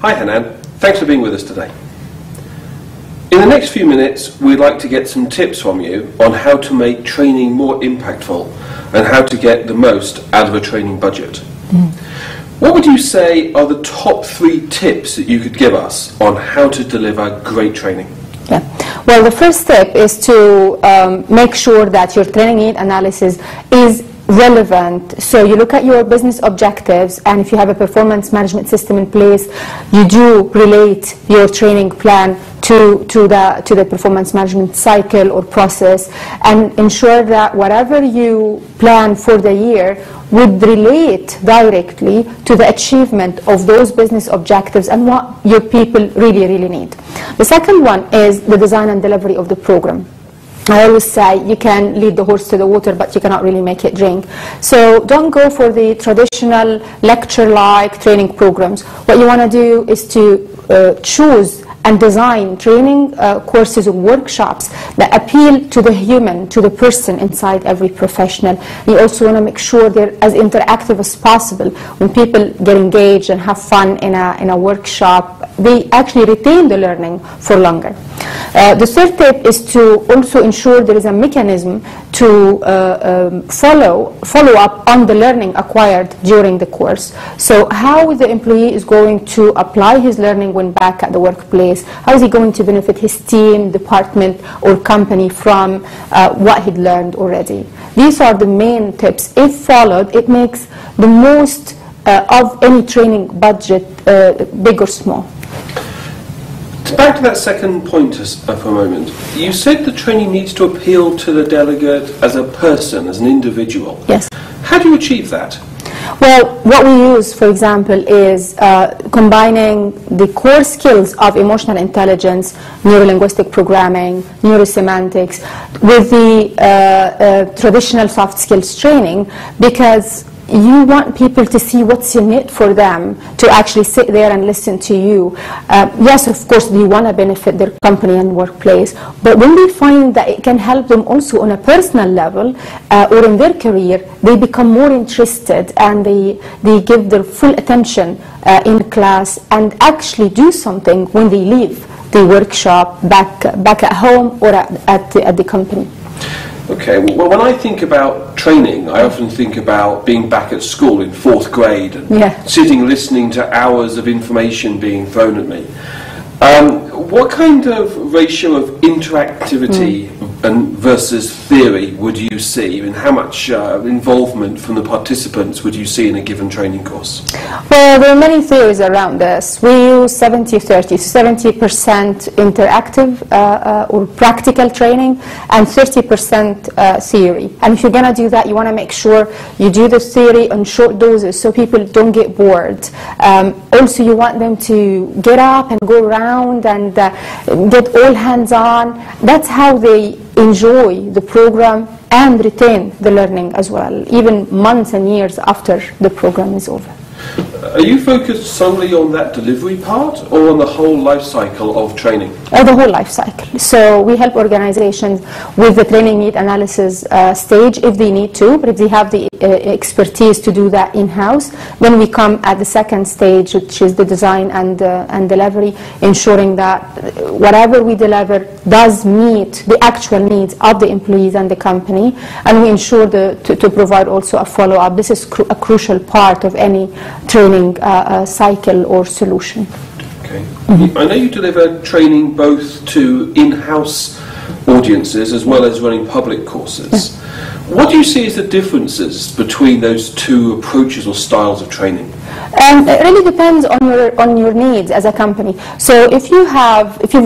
Hi Hanan, thanks for being with us today. In the next few minutes, we'd like to get some tips from you on how to make training more impactful and how to get the most out of a training budget. What would you say are the top 3 tips that you could give us on how to deliver great training? Yeah. Well, the first step is to make sure that your training need analysis is relevant. So you look at your business objectives, and if you have a performance management system in place, you do relate your training plan to the performance management cycle or process, and ensure that whatever you plan for the year would relate directly to the achievement of those business objectives and what your people really need. The second one is the design and delivery of the program. I always say you can lead the horse to the water, but you cannot really make it drink. So don't go for the traditional lecture-like training programs. What you want to do is to choose and design training courses or workshops that appeal to the human, to the person inside every professional. You also want to make sure they're as interactive as possible. When people get engaged and have fun in a workshop, they actually retain the learning for longer. The third tip is to also ensure there is a mechanism to follow up on the learning acquired during the course. So how the employee is going to apply his learning when back at the workplace, how is he going to benefit his team, department, or company from what he'd learned already. These are the main tips. If followed, it makes the most of any training budget, big or small. Back to that second point for a moment. You said the training needs to appeal to the delegate as a person, as an individual. Yes. How do you achieve that? Well, what we use, for example, is combining the core skills of emotional intelligence, neuro-linguistic programming, neurosemantics, with the traditional soft skills training, because you want people to see what's in it for them, to actually sit there and listen to you. Yes, of course, they want to benefit their company and workplace, but when they find that it can help them also on a personal level or in their career, they become more interested, and they give their full attention in class and actually do something when they leave the workshop back at home or at the company. Okay, well, when I think about training, I often think about being back at school in 4th grade and sitting listening to hours of information being thrown at me. What kind of ratio of interactivity and versus theory would you see, and how much involvement from the participants would you see in a given training course? Well, there are many theories around this. We use 70-30, 70% interactive or practical training and 30% theory. And if you're going to do that, you want to make sure you do the theory in short doses so people don't get bored. Also, you want them to get up and go around and get all hands-on. That's how they enjoy the program and retain the learning as well, even months and years after the program is over. Are you focused solely on that delivery part or on the whole life cycle of training? The whole life cycle. So we help organizations with the training need analysis stage if they need to, but if they have the expertise to do that in-house, then we come at the second stage, which is the design and delivery, ensuring that whatever we deliver does meet the actual needs of the employees and the company, and we ensure to provide also a follow-up. This is a crucial part of any training cycle or solution. Okay. I know you deliver training both to in-house audiences as well as running public courses. What do you see as the differences between those two approaches or styles of training? It really depends on your needs as a company. So if you've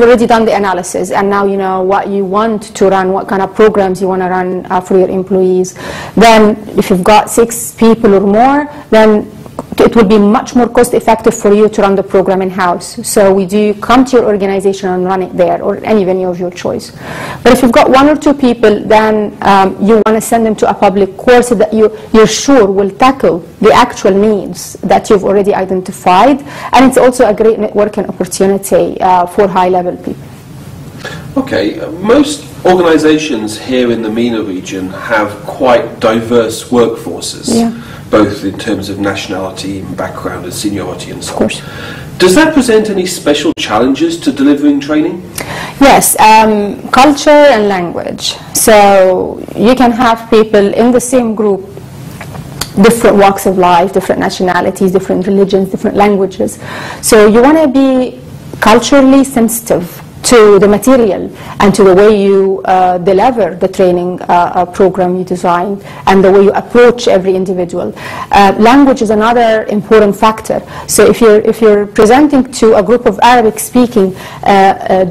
already done the analysis and now you know what you want to run, what kind of programs you want to run for your employees, then if you've got 6 people or more, then it will be much more cost effective for you to run the program in-house. So we do come to your organization and run it there or any venue of your choice. But if you've got 1 or 2 people, then you want to send them to a public course that you're sure will tackle the actual needs that you've already identified. And it's also a great networking opportunity for high-level people. Okay, most organisations here in the MENA region have quite diverse workforces, both in terms of nationality, background and seniority and so on. Of course. Does that present any special challenges to delivering training? Yes, culture and language. So you can have people in the same group, different walks of life, different nationalities, different religions, different languages. So you want to be culturally sensitive to the material and to the way you deliver the training program you designed and the way you approach every individual. Language is another important factor. So if you're presenting to a group of Arabic-speaking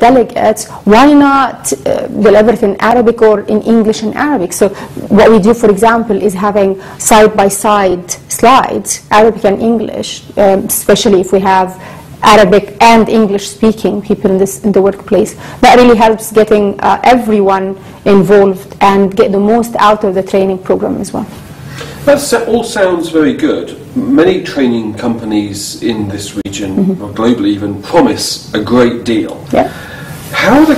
delegates, why not deliver it in Arabic or in English and Arabic? So what we do, for example, is having side-by-side slides, Arabic and English, especially if we have Arabic and English-speaking people in the workplace. That really helps getting everyone involved and get the most out of the training program as well. That all sounds very good. Many training companies in this region, or globally even, promise a great deal. Yeah. How the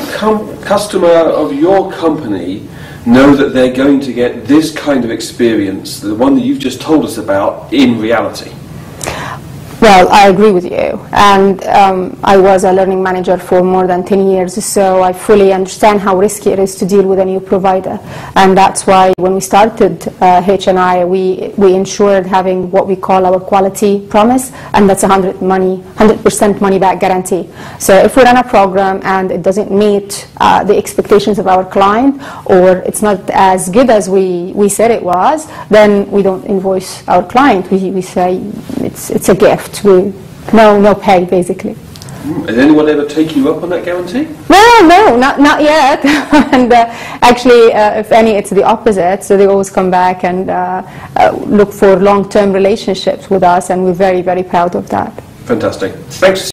customer of your company know that they're going to get this kind of experience, the one that you've just told us about, in reality? Well, I agree with you, and I was a learning manager for more than 10 years, so I fully understand how risky it is to deal with a new provider, and that's why when we started H&I, we ensured having what we call our quality promise, and that's 100% money back guarantee. So if we run a program and it doesn't meet the expectations of our client, or it's not as good as we said it was, then we don't invoice our client. We say it's a gift. No pay, basically. Has anyone ever taken you up on that guarantee? No, not yet. And actually, if any, it's the opposite. So they always come back and look for long-term relationships with us, and we're very, very proud of that. Fantastic. Thanks.